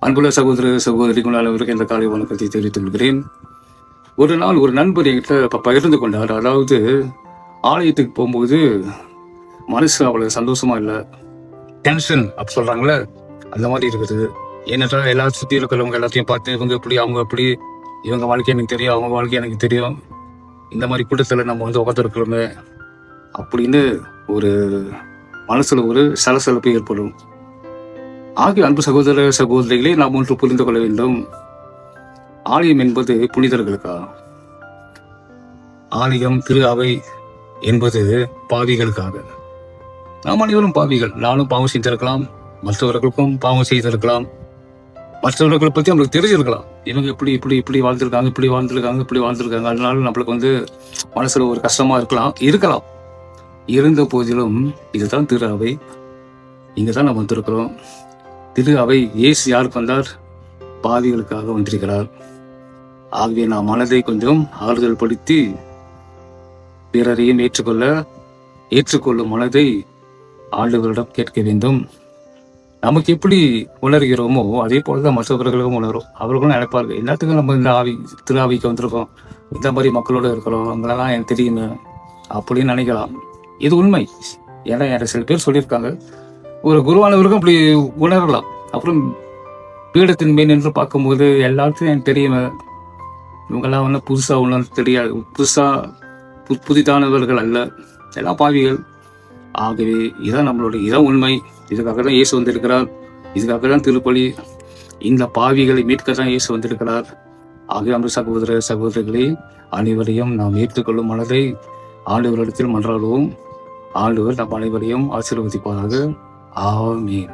அன்புள்ள சகோதர சகோதரிகள் அனைவருக்கும் இந்த காலை வணக்கத்தை தெரிவித்துக் கொள்கிறேன். ஒரு நாள் ஒரு நண்பர் என்கிட்ட பகிர்ந்து கொண்டார். அதாவது ஆலயத்துக்கு போகும்போது மனசு அவ்வளவு சந்தோஷமா இல்லை, டென்ஷன் அப்படி சொல்றாங்களே அந்த மாதிரி இருக்குது. ஏனென்றால் எல்லாரும் சுற்றி இருக்கிறவங்க எல்லாத்தையும் பார்த்து இவங்க இப்படி அவங்க அப்படி, இவங்க வாழ்க்கை எனக்கு தெரியும், அவங்க வாழ்க்கை எனக்கு தெரியும், இந்த மாதிரி கூட்டத்தில் நம்ம உட்காந்துருக்கிறோமே அப்படின்னு ஒரு மனசுல ஒரு சலசலப்பு ஏற்படும். ஆகிய அன்பு சகோதர சகோதரிகளை நாம் ஒன்று புரிந்து கொள்ள வேண்டும். ஆலயம் என்பது புனிதர்களுக்கா? ஆலயம் திரு அவை என்பது பாவிகளுக்காக. நாம் அனைவரும் பாவிகள். நானும் பாவம் செய்திருக்கலாம், மற்றவர்களுக்கும் பாவம் செய்திருக்கலாம், மற்றவர்களை பற்றி நம்மளுக்கு தெரிஞ்சிருக்கலாம். இவங்க இப்படி இப்படி இப்படி வாழ்ந்திருக்காங்க, இப்படி வாழ்ந்திருக்காங்க, இப்படி வாழ்ந்திருக்காங்க. அதனால நம்மளுக்கு மனசுல ஒரு கஷ்டமா இருக்கலாம். இருந்த போதிலும் இதுதான் திரு அவை, இங்கதான் நம்ம வந்திருக்கிறோம். திரு அவை இயேசு யாருக்கு வந்தார்? பாவிகளுக்காக வந்திருக்கிறார். ஆகவே நாம் மனதை கொஞ்சம் ஆறுதல் படுத்தி பிறரையும் ஏற்றுக்கொள்ளும் மனதை ஆண்டவரிடம் கேட்க வேண்டும். நமக்கு எப்படி உணர்கிறோமோ அதே போலதான் மற்றவர்களும் உணரும். அவர்களும் நினைப்பார்கள், எல்லாத்துக்கும் நம்ம இந்த திரு ஆவிக்கு வந்திருக்கோம், இந்த மாதிரி மக்களோட இருக்கிறோம், அவங்களெல்லாம் எனக்கு தெரியுமே அப்படின்னு நினைக்கலாம். இது உண்மை. ஏன்னா எனக்கு சில பேர் சொல்லியிருக்காங்க, ஒரு குருவானவருக்கும் அப்படி உணரலாம். அப்புறம் பீடத்தின் மேல் நின்று பார்க்கும்போது எல்லாத்தையும் எனக்கு தெரியுமே, இவங்கெல்லாம் புதுசா தெரியாது, புதிதானவர்கள் அல்ல, எல்லாம் பாவிகள். ஆகவே இதான் இதான் உண்மை. இதுக்காக தான் இயேசு வந்திருக்கிறார், இதுக்காக தான் திருப்பலி. இந்த பாவிகளை மீட்க தான் இயேசு வந்திருக்கிறார். ஆகவே அந்த சகோதர சகோதரிகளை அனைவரையும் நாம் ஏற்றுக்கொள்ளும் மனதை ஆண்டவரிடத்தில் மன்றாடுவோம். ஆண்டவர் நம் அனைவரையும் ஆசீர்வதிப்பாராக. ஆமென்.